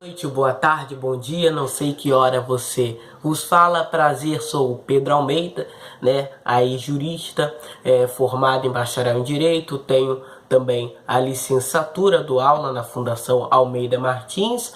Boa noite, boa tarde, bom dia, não sei que hora você vos fala. Prazer, sou o Pedro Almeida, né? Aí jurista, formado em bacharel em Direito, tenho também a licenciatura do aula na Fundação Almeida Martins,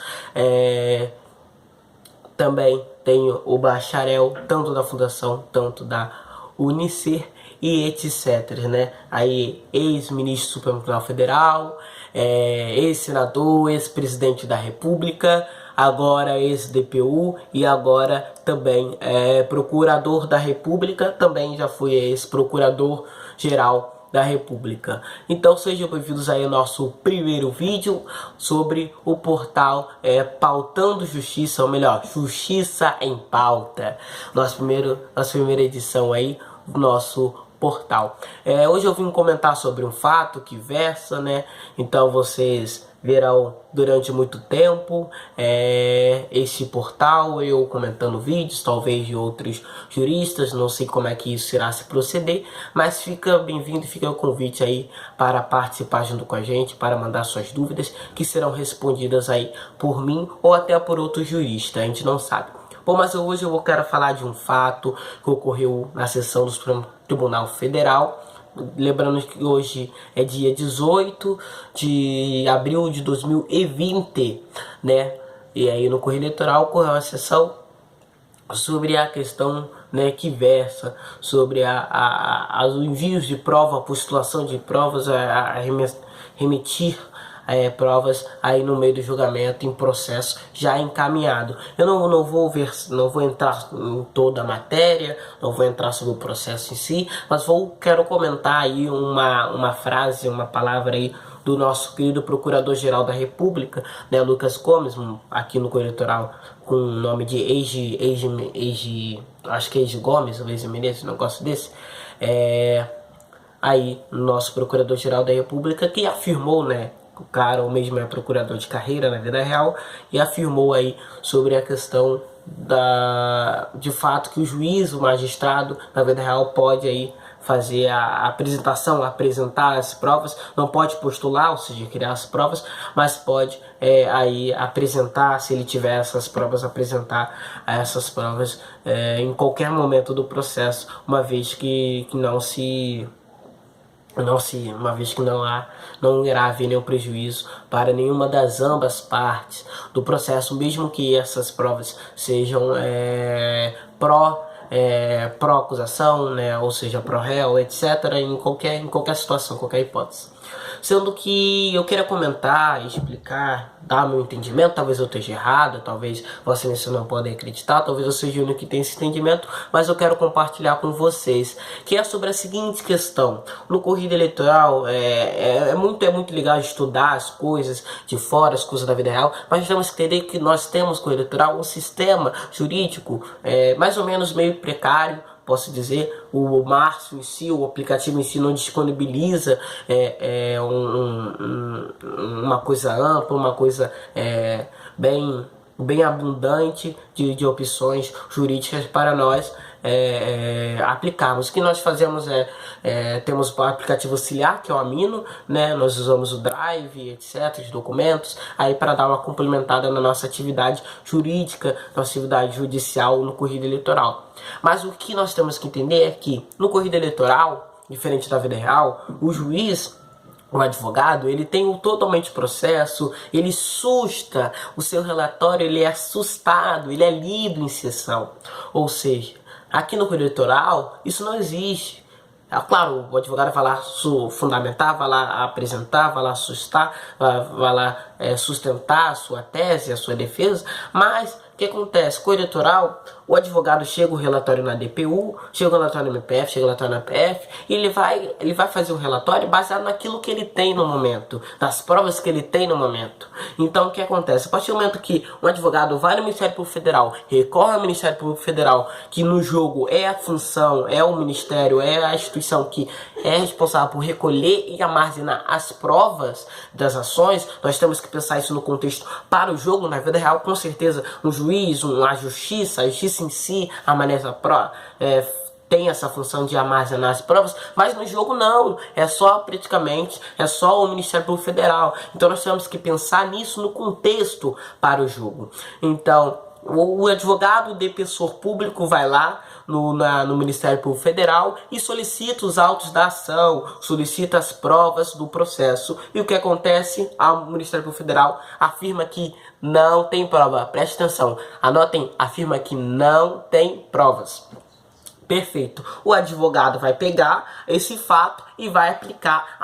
também tenho o bacharel tanto da Fundação, tanto da Unicer e etc, né? Aí ex-ministro do Supremo Tribunal Federal, ex-senador, ex-presidente da República, agora ex-DPU e agora também procurador da República, também já fui ex-procurador geral da República. Então sejam bem-vindos aí ao nosso primeiro vídeo sobre o portal Pautando Justiça, ou melhor, Justiça em Pauta. Nossa primeira edição aí do nosso portal. Hoje eu vim comentar sobre um fato que versa, né? Então vocês verão durante muito tempo este portal, eu comentando vídeos, talvez de outros juristas, não sei como é que isso irá se proceder, mas fica bem-vindo, fica o convite aí para participar junto com a gente, para mandar suas dúvidas, que serão respondidas aí por mim ou até por outro jurista, a gente não sabe. Bom, mas hoje eu quero falar de um fato que ocorreu na sessão do Supremo Tribunal Federal. Lembrando que hoje é dia 18 de abril de 2020, né? E aí no Correio Eleitoral ocorreu uma sessão sobre a questão, né, que versa sobre os envios de prova, a postulação de provas, a remitir provas aí no meio do julgamento em processo já encaminhado. Eu não vou entrar em toda a matéria, não vou entrar sobre o processo em si, mas quero comentar aí uma frase, uma palavra aí do nosso querido Procurador-Geral da República, né, Lucas Gomes, aqui no Correio Eleitoral, com o nome de acho que é Eiji Gomes, ou Eiji Menezes, um negócio desse, aí nosso Procurador-Geral da República, que afirmou, né, o cara, ou mesmo é procurador de carreira na vida real, e afirmou aí sobre a questão de fato que o juiz, o magistrado, na vida real pode aí fazer a apresentar as provas, não pode postular, ou seja, criar as provas, mas pode aí apresentar, se ele tiver essas provas, apresentar essas provas em qualquer momento do processo, uma vez que não irá haver nenhum prejuízo para nenhuma das ambas partes do processo, mesmo que essas provas sejam pró-acusação, né, ou seja, pró-réu, etc., em qualquer situação, qualquer hipótese. Sendo que eu queria comentar, explicar, dar meu entendimento, talvez eu esteja errado, talvez vocês não podem acreditar, talvez eu seja o único que tem esse entendimento, mas eu quero compartilhar com vocês, que é sobre a seguinte questão. No corrida eleitoral, é muito legal estudar as coisas de fora, as coisas da vida real, mas temos que entender que nós temos no corrida eleitoral um sistema jurídico mais ou menos meio precário, posso dizer. O Márcio em si, o aplicativo em si não disponibiliza uma coisa ampla, uma coisa bem abundante de opções jurídicas para nós aplicarmos. O que nós fazemos temos o aplicativo auxiliar, que é o Amino, né? Nós usamos o Drive, etc, os documentos, aí para dar uma complementada na nossa atividade jurídica, nossa atividade judicial no corrida eleitoral. Mas o que nós temos que entender é que no corrida eleitoral, diferente da vida real, o juiz, o advogado, ele tem totalmente processo, ele susta o seu relatório, ele é assustado, ele é lido em sessão. Ou seja, aqui no corrida eleitoral, isso não existe. Claro, o advogado vai lá fundamentar, vai lá apresentar, vai lá assustar, vai lá sustentar a sua tese, a sua defesa, mas o que acontece? Com o eleitoral, o advogado chega o relatório na DPU, chega o relatório no MPF, chega o relatório na PF, e ele vai fazer um relatório baseado naquilo que ele tem no momento, das provas que ele tem no momento. Então, o que acontece? A partir do momento que um advogado vai no Ministério Público Federal, recorre ao Ministério Público Federal, que no jogo é a função, é o Ministério, é a instituição que é responsável por recolher e armazenar as provas das ações, nós temos que pensar isso no contexto para o jogo, na vida real, com certeza, um juiz, a justiça em si, a maneira tem essa função de armazenar as provas, mas no jogo não, é só o Ministério Público Federal. Então nós temos que pensar nisso no contexto para o jogo. Então o advogado defensor público vai lá no Ministério Público Federal e solicita os autos da ação, solicita as provas do processo. E o que acontece? O Ministério Público Federal afirma que não tem prova. Preste atenção, anotem, afirma que não tem provas. Perfeito. O advogado vai pegar esse fato e vai aplicar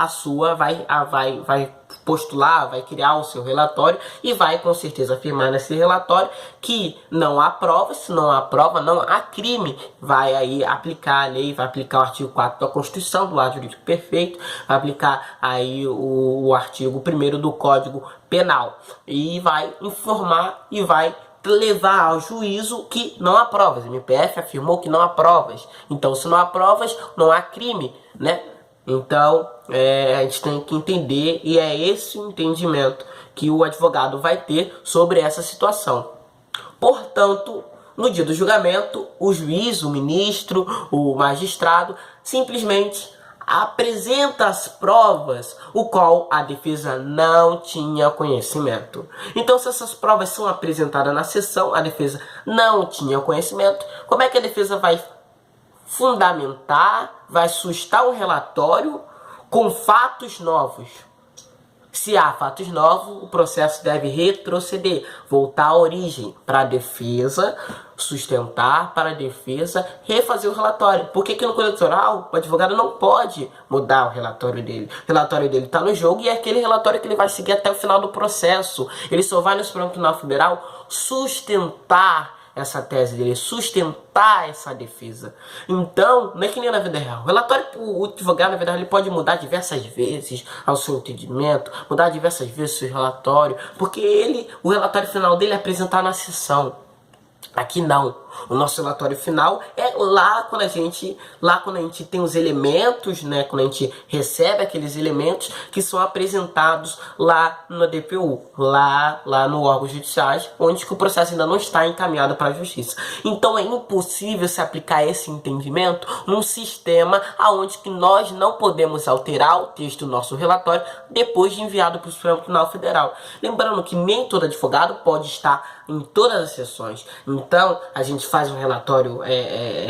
vai postular, vai criar o seu relatório e vai com certeza afirmar nesse relatório que não há prova. Se não há prova, não há crime. Vai aí aplicar a lei, vai aplicar o artigo 4 da Constituição, do lado jurídico perfeito, vai aplicar aí o artigo 1º do Código Penal e vai informar e vai levar ao juízo que não há provas. O MPF afirmou que não há provas. Então, se não há provas, não há crime, né? Então, a gente tem que entender, e é esse o entendimento que o advogado vai ter sobre essa situação. Portanto, no dia do julgamento, o juiz, o ministro, o magistrado, simplesmente apresenta as provas, o qual a defesa não tinha conhecimento. Então, se essas provas são apresentadas na sessão, a defesa não tinha conhecimento, como é que a defesa vai fundamentar, vai sustar um relatório com fatos novos? Se há fatos novos, o processo deve retroceder, voltar à origem, para a defesa sustentar, para a defesa refazer o relatório. Por que no Código Eleitoral o advogado não pode mudar o relatório dele? O relatório dele está no jogo e é aquele relatório que ele vai seguir até o final do processo. Ele só vai no Supremo Tribunal Federal sustentar essa tese dele, sustentar essa defesa. Então, não é que nem na vida real. O relatório, o advogado, na verdade, ele pode mudar diversas vezes ao seu entendimento, mudar diversas vezes o seu relatório, porque o relatório final dele é apresentado na sessão. Aqui não. O nosso relatório final é lá quando a gente tem os elementos, né? Quando a gente recebe aqueles elementos que são apresentados lá na DPU, lá no órgão judiciário, onde que o processo ainda não está encaminhado para a justiça. Então é impossível se aplicar esse entendimento num sistema aonde que nós não podemos alterar o texto do nosso relatório depois de enviado para o Supremo Tribunal Federal. Lembrando que nem todo advogado pode estar em todas as sessões. Então a gente faz um relatório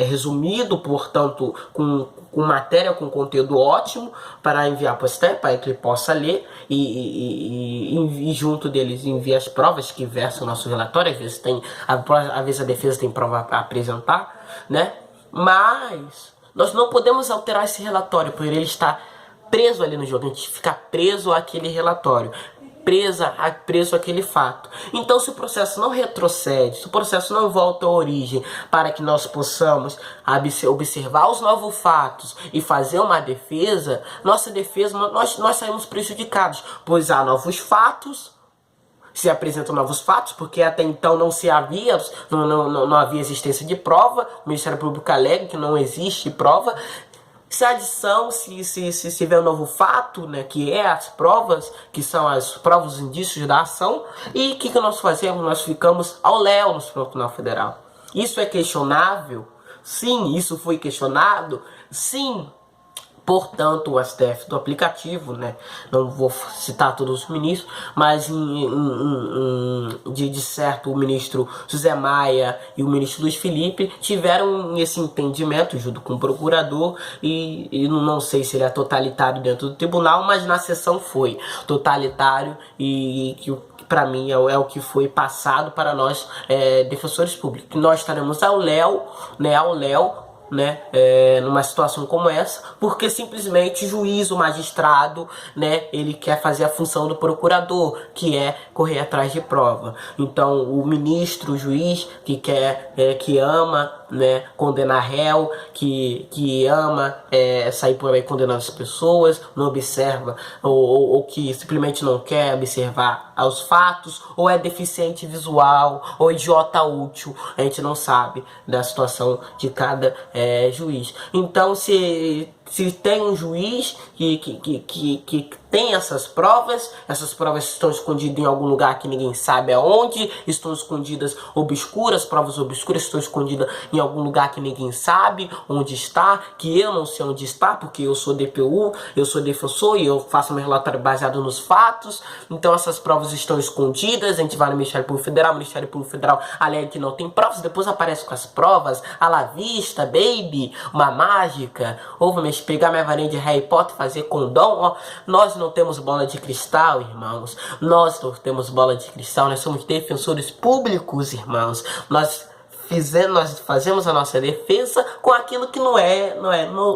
resumido, portanto, com matéria, com conteúdo ótimo, para enviar para o STF, para que ele possa ler e junto deles envia as provas que versam o nosso relatório. Às vezes a defesa tem prova a apresentar, né? Mas nós não podemos alterar esse relatório, porque ele está preso ali no jogo. A gente fica preso àquele relatório, preso àquele fato. Então, se o processo não retrocede, se o processo não volta à origem para que nós possamos observar os novos fatos e fazer uma defesa, nós saímos prejudicados, pois há novos fatos, se apresentam novos fatos, porque até então não havia existência de prova. O Ministério Público alega que não existe prova. Se a adição, se tiver um novo fato, né, que é as provas, que são as provas, os indícios da ação, e o que nós fazemos? Nós ficamos ao léu no Supremo Tribunal Federal. Isso é questionável? Sim. Isso foi questionado? Sim. Portanto, o STF do aplicativo, né, não vou citar todos os ministros, mas de certo o ministro José Maia e o ministro Luiz Felipe tiveram esse entendimento junto com o procurador e não sei se ele é totalitário dentro do tribunal, mas na sessão foi totalitário e que para mim é o que foi passado para nós defensores públicos. Nós estaremos ao léu, numa situação como essa, porque simplesmente o juiz, o magistrado, né, ele quer fazer a função do procurador, que é correr atrás de prova. Então o ministro, o juiz que ama, né, condenar réu, que ama sair por aí condenando as pessoas, não observa ou que simplesmente não quer observar os fatos, ou é deficiente visual, ou idiota útil, a gente não sabe da situação de cada juiz. Então, se Se tem um juiz que tem essas provas estão escondidas em algum lugar que ninguém sabe aonde, estão escondidas obscuras, provas obscuras estão escondidas em algum lugar que ninguém sabe onde está, que eu não sei onde está, porque eu sou DPU, eu sou defensor e eu faço meu relatório baseado nos fatos. Então essas provas estão escondidas, a gente vai no Ministério Público Federal, o Ministério Público Federal alega que não tem provas, depois aparece com as provas, à la vista, baby, uma mágica, ou vamos pegar minha varinha de Harry Potter, fazer condom, ó. Nós não temos bola de cristal, irmãos, nós não temos bola de cristal, nós somos defensores públicos, irmãos, nós fazemos a nossa defesa com aquilo que não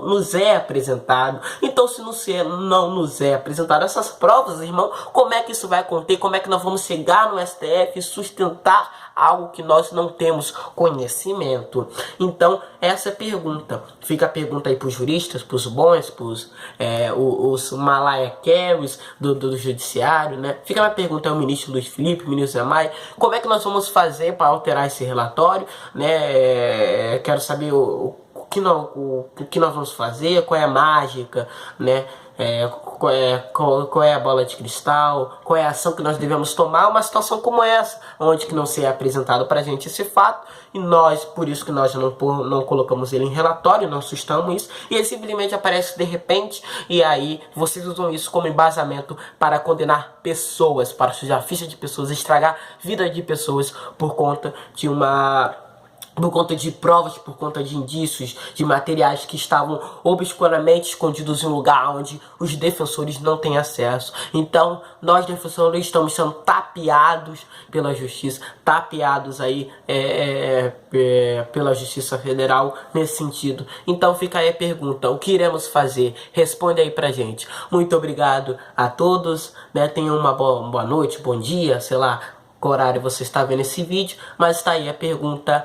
nos é apresentado. Então, se não nos é apresentado essas provas, irmão, como é que isso vai acontecer? Como é que nós vamos chegar no STF e sustentar algo que nós não temos conhecimento? Então, essa é a pergunta. Fica a pergunta aí para os juristas, para os bons, os Malaya Carries do judiciário, né? Fica a pergunta ao ministro Luiz Felipe, ministro Zé Maia, como é que nós vamos fazer para alterar esse relatório, né? Quero saber o que nós vamos fazer, qual é a mágica, né? Qual é a bola de cristal, qual é a ação que nós devemos tomar uma situação como essa, onde que não se é apresentado pra gente esse fato, e nós, por isso que nós não colocamos ele em relatório, não sustamos isso, e ele simplesmente aparece de repente, e aí vocês usam isso como embasamento para condenar pessoas, para sujar a ficha de pessoas, estragar a vida de pessoas por conta de provas, por conta de indícios, de materiais que estavam obscuramente escondidos em um lugar onde os defensores não têm acesso. Então, nós defensores estamos sendo tapeados pela justiça, tapeados aí pela Justiça Federal nesse sentido. Então fica aí a pergunta, o que iremos fazer? Responde aí pra gente. Muito obrigado a todos, né? Tenham uma boa noite, bom dia, sei lá qual horário você está vendo esse vídeo, mas está aí a pergunta.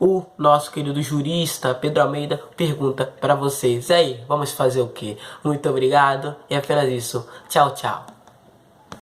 O nosso querido jurista Pedro Almeida pergunta para vocês. E aí, vamos fazer o quê? Muito obrigado e apenas isso. Tchau, tchau.